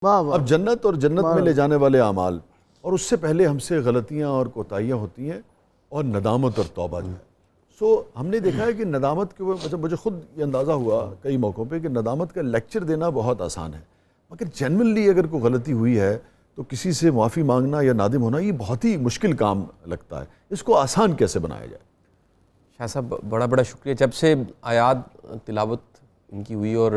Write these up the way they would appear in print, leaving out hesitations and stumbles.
اب جنت اور جنت میں لے جانے والے اعمال، اور اس سے پہلے ہم سے غلطیاں اور کوتاہیاں ہوتی ہیں، اور ندامت اور توبہ جو ہے. سو ہم نے دیکھا ہے کہ ندامت کے مطلب مجھے خود یہ اندازہ ہوا کئی موقعوں پہ کہ ندامت کا لیکچر دینا بہت آسان ہے، مگر جنرلی اگر کوئی غلطی ہوئی ہے تو کسی سے معافی مانگنا یا نادم ہونا یہ بہت ہی مشکل کام لگتا ہے. اس کو آسان کیسے بنایا جائے؟ شاہ صاحب بڑا بڑا شکریہ. جب سے آیات تلاوت ان کی ہوئی، اور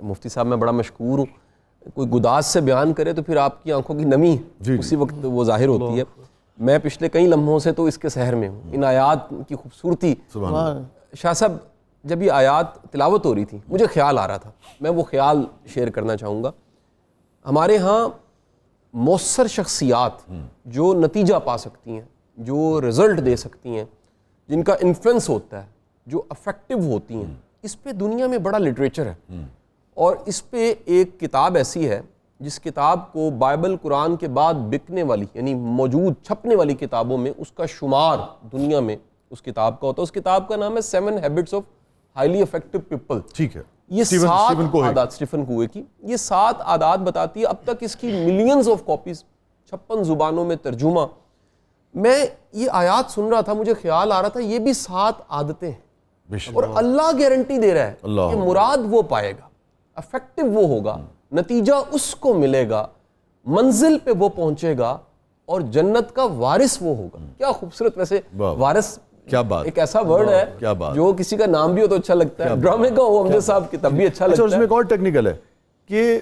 مفتی صاحب میں بڑا مشکور ہوں، کوئی گداز سے بیان کرے تو پھر آپ کی آنکھوں کی نمی اسی وقت وہ ظاہر ہوتی ہے. میں پچھلے کئی لمحوں سے تو اس کے سحر میں ہوں. ان آیات کی خوبصورتی، شاہ صاحب جب یہ آیات تلاوت ہو رہی تھی مجھے خیال آ رہا تھا، میں وہ خیال شیئر کرنا چاہوں گا. ہمارے ہاں مؤثر شخصیات جو نتیجہ پا سکتی ہیں، جو رزلٹ دے سکتی ہیں، جن کا انفلوئنس ہوتا ہے، جو افیکٹو ہوتی ہیں، اس پہ دنیا میں بڑا لٹریچر ہے. اور اس پہ ایک کتاب ایسی ہے جس کتاب کو بائبل قرآن کے بعد بکنے والی، یعنی موجود چھپنے والی کتابوں میں اس کا شمار دنیا میں اس کتاب کا ہوتا ہے. اس کتاب کا نام ہے 7 Habits of Highly Effective People. ٹھیک ہے، یہ 7 عادات، اسٹیفن کوہے کی یہ 7 عادات بتاتی ہے. اب تک اس کی ملینز آف کاپیز 56 زبانوں میں ترجمہ. میں یہ آیات سن رہا تھا، مجھے خیال آ رہا تھا یہ بھی 7 عادتیں ہیں، اور اللہ گارنٹی دے رہا ہے کہ مراد وہ پائے گا، افیکٹو وہ ہوگا، نتیجہ اس کو ملے گا، منزل پہ وہ پہنچے گا، اور جنت کا وارث وہ ہوگا. کیا خوبصورت. ویسے وارث کیا بات، ایک ایسا ورڈ ہے جو کسی کا نام بھی ہو تو اچھا لگتا ہے. ڈرامے کا ہو امجد صاحب کی تب بھی اچھا لگتا ہے. اس میں ایک اور ٹیکنیکل ہے کہ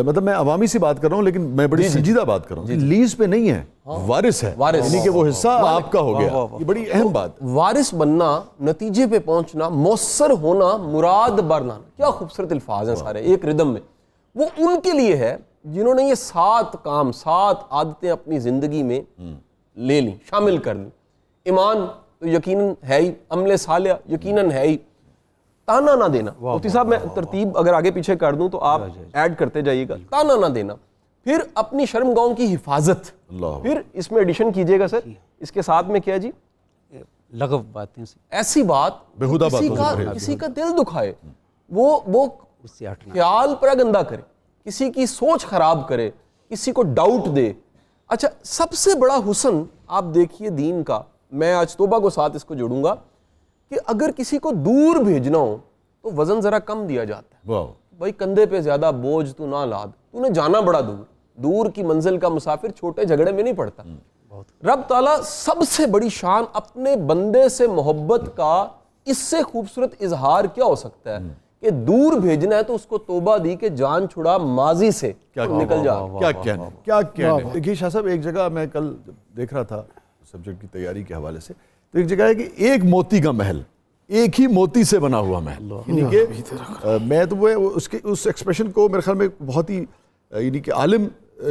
مطلب میں عوامی سی بات کر رہا ہوں لیکن میں بڑی سنجیدہ بات کر رہا ہوں. لیز پہ نہیں ہے، وارث ہے، یعنی کہ وہ حصہ آپ کا ہو گیا. یہ بڑی اہم بات. وارث بننا، نتیجے پہ پہنچنا، مؤثر ہونا، مراد برنا، کیا خوبصورت الفاظ ہیں سارے ایک ردم میں. وہ ان کے لیے ہے جنہوں نے یہ 7 کام، 7 عادتیں اپنی زندگی میں لے لیں، شامل کر لیں. ایمان تو یقیناً ہے ہی، عمل صالح یقیناً ہے ہی. تانا نہ دینا، مفتی صاحب میں ترتیب اگر آگے پیچھے کر دوں تو آپ ایڈ کرتے جائیے گا. تانا نہ دینا، پھر اپنی شرم گاہوں کی حفاظت، پھر اس میں ایڈیشن کیجئے گا سر، اس کے ساتھ میں کیا جی، لغو باتیں، ایسی بات کسی کا دل دکھائے، وہ خیال پراگندہ کرے، کسی کی سوچ خراب کرے، کسی کو ڈاؤٹ دے. اچھا، سب سے بڑا حسن آپ دیکھیے دین کا، میں آج توبہ کو ساتھ اس کو جوڑوں گا، کہ اگر کسی کو دور بھیجنا ہو تو وزن ذرا کم دیا جاتا ہے. بھائی کندھے پہ زیادہ بوجھ تو نہ لاد، تو نے جانا بڑا دور کی منزل کا مسافر چھوٹے جھگڑے میں نہیں پڑتا. رب تعالیٰ سب سے بڑی شان اپنے بندے سے محبت کا اس سے خوبصورت اظہار کیا ہو سکتا ہے کہ دور بھیجنا ہے تو اس کو توبہ دی کہ جان چھڑا ماضی سے نکل جا. کیا کہنے. دیکھیے شاہ صاحب، ایک جگہ میں کل دیکھ رہا تھا سبجیکٹ کی تیاری کے حوالے سے، تو ایک جگہ ہے کہ ایک موتی کا محل، ایک ہی موتی سے بنا ہوا محل. یعنی کہ میں تو وہ اس ایکسپریشن کو میرے خیال میں بہت ہی یعنی کہ عالم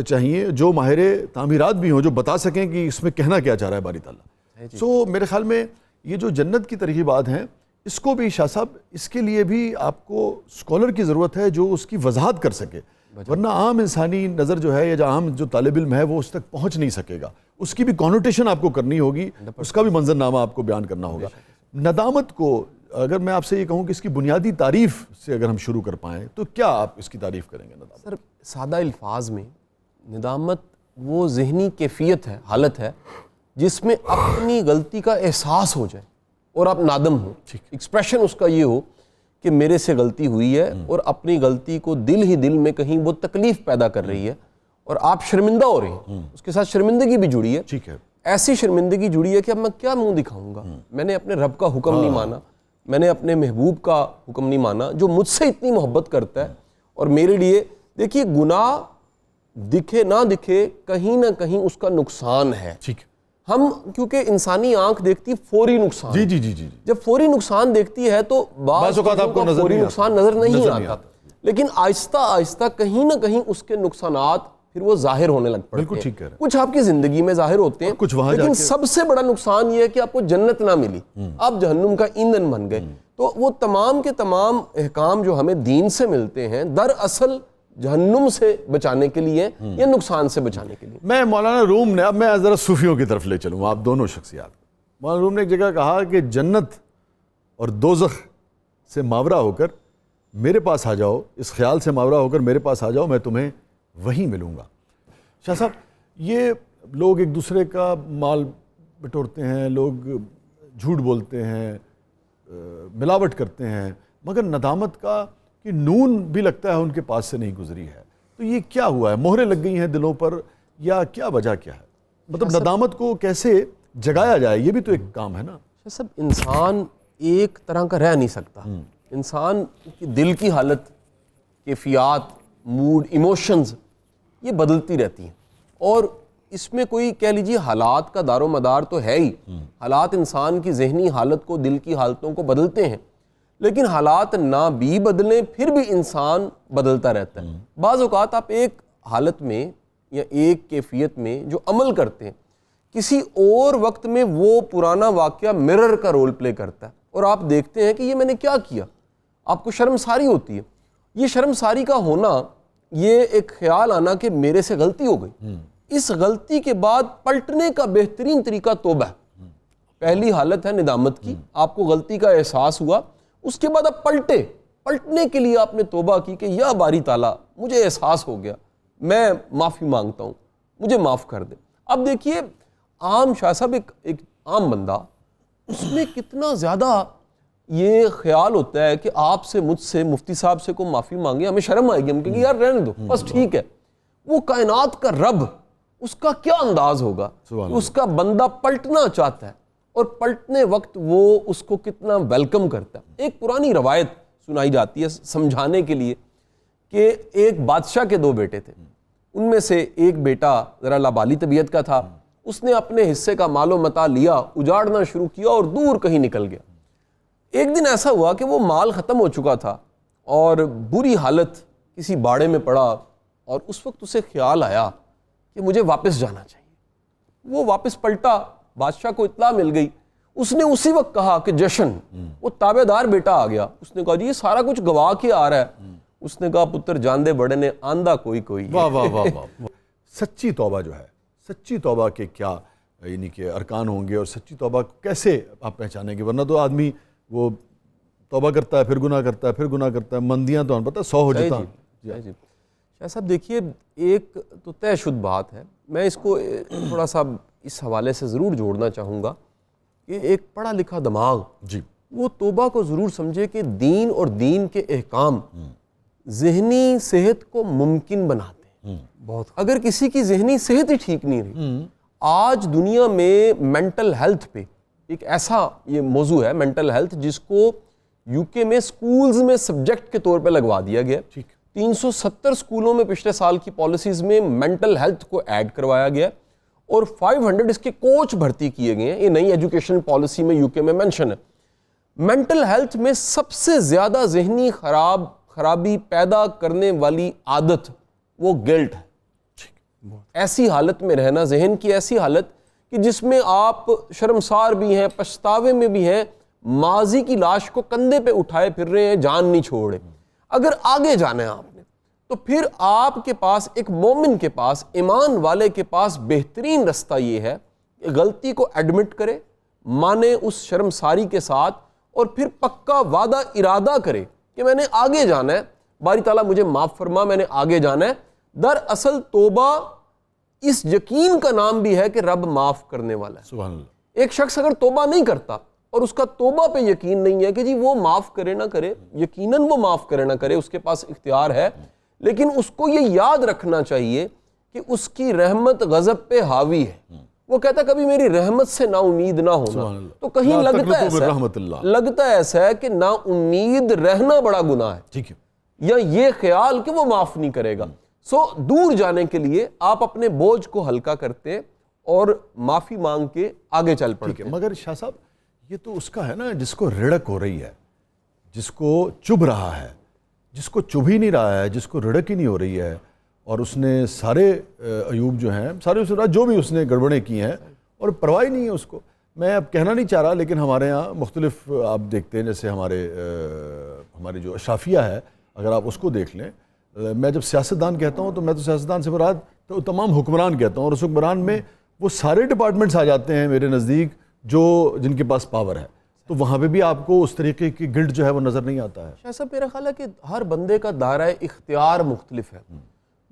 چاہیے جو ماہر تعمیرات بھی ہوں، جو بتا سکیں کہ اس میں کہنا کیا چاہ رہا ہے باری تعالیٰ. سو میرے خیال میں یہ جو جنت کی ترغیبات ہیں، اس کو بھی شاہ صاحب، اس کے لیے بھی آپ کو اسکالر کی ضرورت ہے جو اس کی وضاحت کر سکے، ورنہ عام انسانی نظر جو ہے یا عام جو طالب علم ہے وہ اس تک پہنچ نہیں سکے گا. اس کی بھی کانوٹیشن آپ کو کرنی ہوگی، اس کا بھی منظرنامہ آپ کو بیان کرنا ہوگا. ندامت کو اگر میں آپ سے یہ کہوں کہ اس کی بنیادی تعریف سے اگر ہم شروع کر پائیں تو کیا آپ اس کی تعریف کریں گے؟ ندامت سر سادہ الفاظ میں، ندامت وہ ذہنی کیفیت ہے، حالت ہے جس میں اپنی غلطی کا احساس ہو جائے اور آپ نادم ہو. ایکسپریشن اس کا یہ ہو کہ میرے سے غلطی ہوئی ہے، اور اپنی غلطی کو دل ہی دل میں کہیں وہ تکلیف پیدا کر رہی ہے اور آپ شرمندہ ہو رہے ہیں. اس کے ساتھ شرمندگی بھی جڑی ہے. ٹھیک ہے، ایسی شرمندگی جڑی ہے کہ اب میں کیا منہ دکھاؤں گا. میں نے اپنے رب کا حکم نہیں مانا، میں نے اپنے محبوب کا حکم نہیں مانا جو مجھ سے اتنی محبت کرتا ہے. اور میرے لیے دیکھیے، گناہ دکھے نہ دکھے کہیں نہ کہیں اس کا نقصان ہے. ٹھیک. ہم کیونکہ انسانی آنکھ دیکھتی فوری نقصان. جی. جب فوری نقصان دیکھتی ہے تو بعض اوقات آپ کو فوری نقصان نظر نہیں آتا، لیکن آہستہ آہستہ کہیں نہ کہیں اس کے نقصانات پھر وہ ظاہر ہونے لگ پڑتے ہیں. کچھ آپ کی زندگی میں ظاہر ہوتے ہیں، لیکن سب سے بڑا نقصان یہ ہے کہ آپ کو جنت نہ ملی، آپ جہنم کا ایندھن بن گئے. تو وہ تمام کے تمام احکام جو ہمیں دین سے ملتے ہیں دراصل جہنم سے بچانے کے لیے یا نقصان سے بچانے کے لیے. میں مولانا روم نے، اب میں ذرا صوفیوں کی طرف لے چلوں، آپ دونوں شخصیات. مولانا روم نے ایک جگہ کہا کہ جنت اور دوزخ سے ماورا ہو کر میرے پاس آ جاؤ، اس خیال سے ماورا ہو کر میرے پاس آ جاؤ، میں تمہیں وہیں ملوں گا. شاہ صاحب یہ لوگ ایک دوسرے کا مال بٹورتے ہیں, لوگ جھوٹ بولتے ہیں, ملاوٹ کرتے ہیں, مگر ندامت کا کہ نون بھی لگتا ہے ان کے پاس سے نہیں گزری ہے. تو یہ کیا ہوا ہے؟ مہریں لگ گئی ہیں دلوں پر یا کیا وجہ کیا ہے؟ مطلب ندامت کو کیسے جگایا جائے, یہ بھی تو ایک کام ہے نا. سب انسان ایک طرح کا رہ نہیں سکتا. انسان کی دل کی حالت, کیفیات, موڈ, ایموشنز یہ بدلتی رہتی ہیں, اور اس میں کوئی کہہ لیجیے حالات کا دار و مدار تو ہے ہی. حالات انسان کی ذہنی حالت کو, دل کی حالتوں کو بدلتے ہیں, لیکن حالات نہ بھی بدلیں پھر بھی انسان بدلتا رہتا ہے. بعض اوقات آپ ایک حالت میں یا ایک کیفیت میں جو عمل کرتے ہیں, کسی اور وقت میں وہ پرانا واقعہ مرر کا رول پلے کرتا ہے, اور آپ دیکھتے ہیں کہ یہ میں نے کیا کیا, آپ کو شرمساری ہوتی ہے. یہ شرمساری کا ہونا, یہ ایک خیال آنا کہ میرے سے غلطی ہو گئی, اس غلطی کے بعد پلٹنے کا بہترین طریقہ توبہ ہے. پہلی حالت ہے ندامت کی, آپ کو غلطی کا احساس ہوا, اس کے بعد آپ پلٹنے کے لیے آپ نے توبہ کی کہ یا باری تعالیٰ مجھے احساس ہو گیا, میں معافی مانگتا ہوں, مجھے معاف کر دے. اب دیکھیے عام شاہ صاحب, ایک عام بندہ, اس میں کتنا زیادہ یہ خیال ہوتا ہے کہ آپ سے, مجھ سے, مفتی صاحب سے کو معافی مانگے, ہمیں شرم آئے گی, ہم کہیں گے یار رہنے دو بس ٹھیک ہے. وہ کائنات کا رب, اس کا کیا انداز ہوگا, اس کا بندہ پلٹنا چاہتا ہے اور پلٹنے وقت وہ اس کو کتنا ویلکم کرتا ہے. ایک پرانی روایت سنائی جاتی ہے سمجھانے کے لیے کہ ایک بادشاہ کے 2 بیٹے تھے, ان میں سے ایک بیٹا ذرا لابالی طبیعت کا تھا, اس نے اپنے حصے کا مال و متاع لیا, اجاڑنا شروع کیا اور دور کہیں نکل گیا. ایک دن ایسا ہوا کہ وہ مال ختم ہو چکا تھا اور بری حالت کسی باڑے میں پڑا, اور اس وقت اسے خیال آیا کہ مجھے واپس جانا چاہیے. وہ واپس پلٹا, بادشاہ کو اطلاع مل گئی, اس نے اسی وقت کہا کہ جشن. وہ تابع دار بیٹا آ گیا, اس نے کہا جی یہ سارا کچھ گوا کے آ رہا ہے. اس نے کہا پتر جان دے بڑے نے, آندہ کوئی کوئی. واہ واہ واہ واہ. سچی توبہ جو ہے, سچی توبہ کے کیا یعنی کہ ارکان ہوں گے, اور سچی توبہ کیسے آپ پہچانیں گے؟ ورنہ تو آدمی وہ توبہ کرتا ہے, پھر گناہ کرتا ہے, پھر گناہ کرتا ہے, مندیاں تو ہم پتہ 100 ہو جاتا. جی شاہ صاحب دیکھیے, ایک تو طے شد بات ہے, میں اس کو تھوڑا سا اس حوالے سے ضرور جوڑنا چاہوں گا کہ ایک پڑھا لکھا دماغ جی وہ توبہ کو ضرور سمجھے کہ دین اور دین کے احکام ذہنی صحت کو ممکن بناتے ہیں. بہت اگر کسی کی ذہنی صحت ہی ٹھیک نہیں رہی, آج دنیا میں مینٹل ہیلتھ پہ ایک ایسا یہ موضوع ہے مینٹل ہیلتھ, جس کو یو کے میں سکولز میں سبجیکٹ کے طور پہ لگوا دیا گیا. 370 سکولوں میں پچھلے سال کی پالیسیز میں مینٹل ہیلتھ کو ایڈ کروایا گیا, اور 500 اس کے کوچ بھرتی کیے گئے ہیں. یہ نئی ایجوکیشن پالیسی میں یو کے میں مینشن ہے. مینٹل ہیلتھ میں سب سے زیادہ ذہنی خرابی پیدا کرنے والی عادت وہ گلٹ ہے. ایسی حالت میں رہنا, ذہن کی ایسی حالت کہ جس میں آپ شرمسار بھی ہیں, پچھتاوے میں بھی ہیں, ماضی کی لاش کو کندھے پہ اٹھائے پھر رہے ہیں, جان نہیں چھوڑے. اگر آگے جانا ہے آپ نے تو پھر آپ کے پاس, ایک مومن کے پاس, ایمان والے کے پاس بہترین رستہ یہ ہے کہ غلطی کو ایڈمٹ کرے, مانے اس شرمساری کے ساتھ, اور پھر پکا وعدہ ارادہ کرے کہ میں نے آگے جانا ہے, باری تعالیٰ مجھے معاف فرما, میں نے آگے جانا ہے. دراصل توبہ اس یقین کا نام بھی ہے کہ رب معاف کرنے والا ہے. سبحان اللہ. ایک شخص اگر توبہ نہیں کرتا اور اس کا توبہ پہ یقین نہیں ہے کہ جی وہ معاف کرے نہ کرے, یقیناً وہ معاف کرے نہ کرے, اس کے پاس اختیار ہے, لیکن اس کو یہ یاد رکھنا چاہیے کہ اس کی رحمت غضب پہ حاوی ہے. وہ کہتا کبھی میری رحمت سے نا امید نہ ہونا, تو کہیں لگتا ایسا ہے کہ نا امید رہنا بڑا گناہ ہے, ٹھیک ہے, یا یہ خیال کہ وہ معاف نہیں کرے گا. سو دور جانے کے لیے آپ اپنے بوجھ کو ہلکا کرتے اور معافی مانگ کے آگے چل پڑتے. مگر شاہ صاحب یہ تو اس کا ہے نا جس کو رڑک ہو رہی ہے, جس کو چبھ رہا ہے, جس کو چبھ ہی نہیں رہا ہے, جس کو رڑک ہی نہیں ہو رہی ہے, اور اس نے سارے عیوب جو ہیں, سارے جو بھی اس نے گڑبڑیں کی ہیں, اور پرواہ نہیں ہے اس کو. میں اب کہنا نہیں چاہ رہا, لیکن ہمارے ہاں مختلف آپ دیکھتے ہیں, جیسے ہمارے جو اشرافیہ ہے, اگر آپ اس کو دیکھ لیں, میں جب سیاستدان کہتا ہوں تو میں تو سیاستدان سے مراد تو تمام حکمران کہتا ہوں, اور اس حکمران میں وہ سارے ڈپارٹمنٹس آ جاتے ہیں میرے نزدیک جن کے پاس پاور ہے, تو وہاں پہ بھی آپ کو اس طریقے کی گلٹ جو ہے وہ نظر نہیں آتا ہے. شاہ صاحب میرا خیال ہے کہ ہر بندے کا دائرہ اختیار مختلف ہے.